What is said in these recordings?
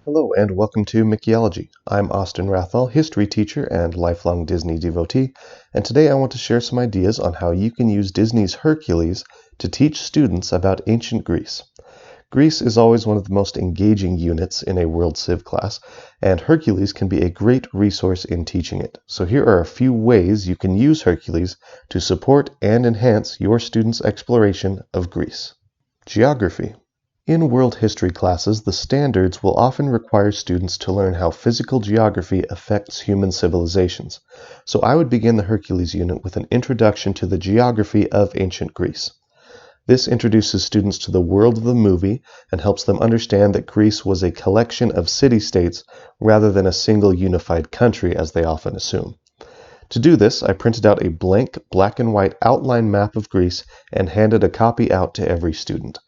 Hello and welcome to Mythology. I'm Austin Wrathall, history teacher and lifelong Disney devotee, and today I want to share some ideas on how you can use Disney's Hercules to teach students about ancient Greece. Greece is always one of the most engaging units in a World Civ class, and Hercules can be a great resource in teaching it. So here are a few ways you can use Hercules to support and enhance your students' exploration of Greece. Geography. In world history classes, the standards will often require students to learn how physical geography affects human civilizations. So I would begin the Hercules unit with an introduction to the geography of ancient Greece. This introduces students to the world of the movie and helps them understand that Greece was a collection of city-states rather than a single unified country as they often assume. To do this, I printed out a blank black and white outline map of Greece and handed a copy out to every student.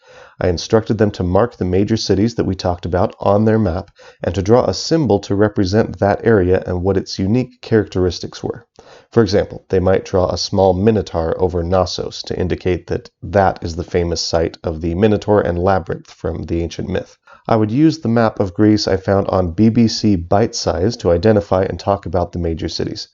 I instructed them to mark the major cities that we talked about on their map and to draw a symbol to represent that area and what its unique characteristics were. For example, they might draw a small minotaur over Knossos to indicate that that is the famous site of the Minotaur and Labyrinth from the ancient myth. I would use the map of Greece I found on BBC Bite Size to identify and talk about the major cities.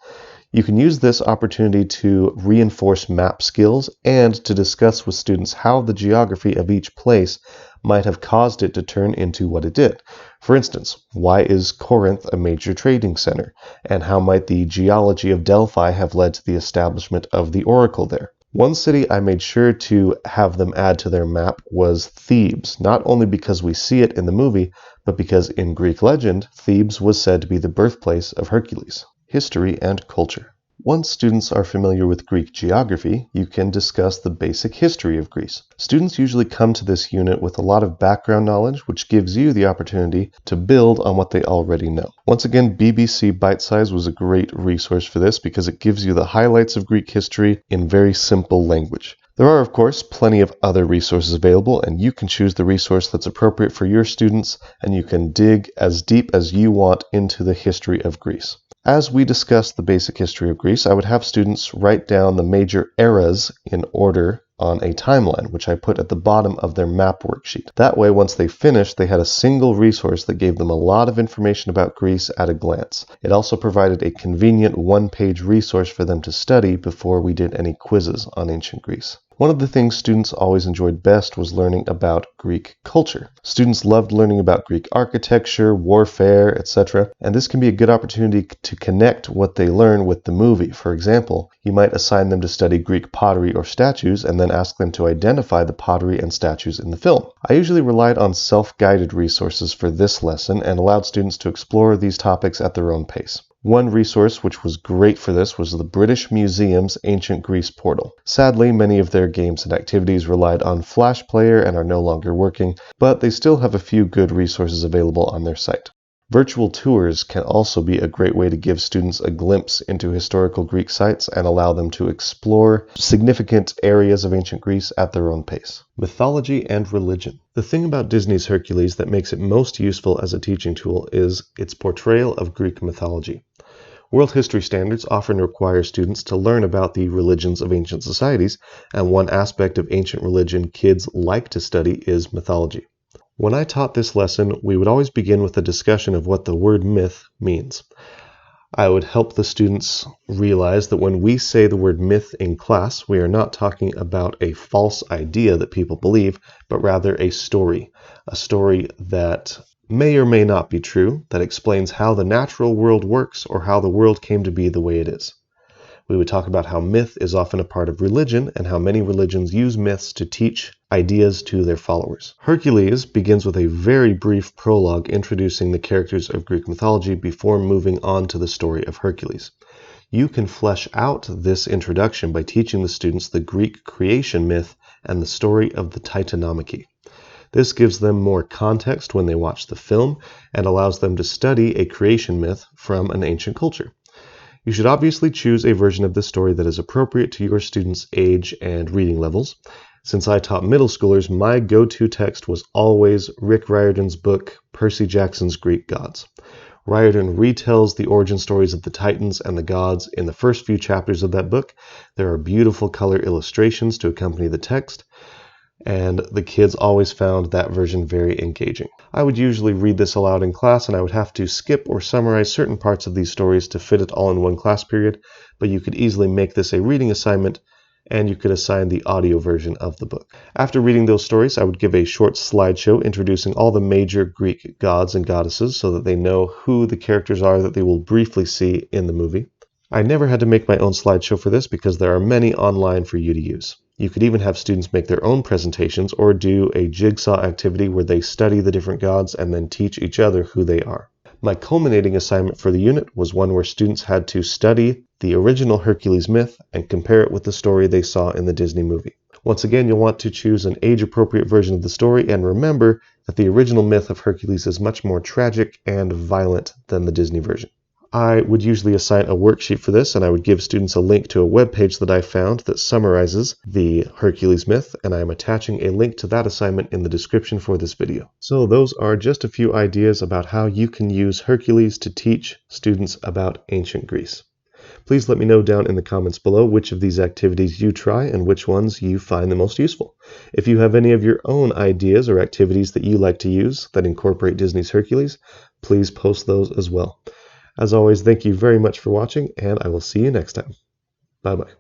You can use this opportunity to reinforce map skills and to discuss with students how the geography of each place might have caused it to turn into what it did. For instance, why is Corinth a major trading center? And how might the geology of Delphi have led to the establishment of the oracle there? One city I made sure to have them add to their map was Thebes, not only because we see it in the movie, but because in Greek legend, Thebes was said to be the birthplace of Hercules. History and culture. Once students are familiar with Greek geography, you can discuss the basic history of Greece. Students usually come to this unit with a lot of background knowledge, which gives you the opportunity to build on what they already know. Once again, BBC Bite Size was a great resource for this because it gives you the highlights of Greek history in very simple language. There are, of course, plenty of other resources available, and you can choose the resource that's appropriate for your students, and you can dig as deep as you want into the history of Greece. As we discuss the basic history of Greece, I would have students write down the major eras in order on a timeline, which I put at the bottom of their map worksheet. That way, once they finished, they had a single resource that gave them a lot of information about Greece at a glance. It also provided a convenient one-page resource for them to study before we did any quizzes on ancient Greece. One of the things students always enjoyed best was learning about Greek culture. Students loved learning about Greek architecture, warfare, etc., and this can be a good opportunity to connect what they learn with the movie. For example, you might assign them to study Greek pottery or statues and then ask them to identify the pottery and statues in the film. I usually relied on self-guided resources for this lesson and allowed students to explore these topics at their own pace. One resource which was great for this was the British Museum's Ancient Greece portal. Sadly, many of their games and activities relied on Flash Player and are no longer working, but they still have a few good resources available on their site. Virtual tours can also be a great way to give students a glimpse into historical Greek sites and allow them to explore significant areas of ancient Greece at their own pace. Mythology and religion. The thing about Disney's Hercules that makes it most useful as a teaching tool is its portrayal of Greek mythology. World history standards often require students to learn about the religions of ancient societies, and one aspect of ancient religion kids like to study is mythology. When I taught this lesson, we would always begin with a discussion of what the word myth means. I would help the students realize that when we say the word myth in class, we are not talking about a false idea that people believe, but rather a story that may or may not be true, that explains how the natural world works or how the world came to be the way it is. We would talk about how myth is often a part of religion and how many religions use myths to teach ideas to their followers. Hercules begins with a very brief prologue introducing the characters of Greek mythology before moving on to the story of Hercules. You can flesh out this introduction by teaching the students the Greek creation myth and the story of the Titanomachy. This gives them more context when they watch the film and allows them to study a creation myth from an ancient culture. You should obviously choose a version of this story that is appropriate to your students' age and reading levels. Since I taught middle schoolers, my go-to text was always Rick Riordan's book, Percy Jackson's Greek Gods. Riordan retells the origin stories of the Titans and the gods in the first few chapters of that book. There are beautiful color illustrations to accompany the text. and the kids always found that version very engaging. I would usually read this aloud in class, and I would have to skip or summarize certain parts of these stories to fit it all in one class period, but you could easily make this a reading assignment, and you could assign the audio version of the book. After reading those stories, I would give a short slideshow introducing all the major Greek gods and goddesses so that they know who the characters are that they will briefly see in the movie. I never had to make my own slideshow for this because there are many online for you to use. You could even have students make their own presentations or do a jigsaw activity where they study the different gods and then teach each other who they are. My culminating assignment for the unit was one where students had to study the original Hercules myth and compare it with the story they saw in the Disney movie. Once again, you'll want to choose an age-appropriate version of the story, and remember that the original myth of Hercules is much more tragic and violent than the Disney version. I would usually assign a worksheet for this, and I would give students a link to a web page that I found that summarizes the Hercules myth, and I am attaching a link to that assignment in the description for this video. So those are just a few ideas about how you can use Hercules to teach students about ancient Greece. Please let me know down in the comments below which of these activities you try and which ones you find the most useful. If you have any of your own ideas or activities that you like to use that incorporate Disney's Hercules, please post those as well. As always, thank you very much for watching, and I will see you next time. Bye-bye.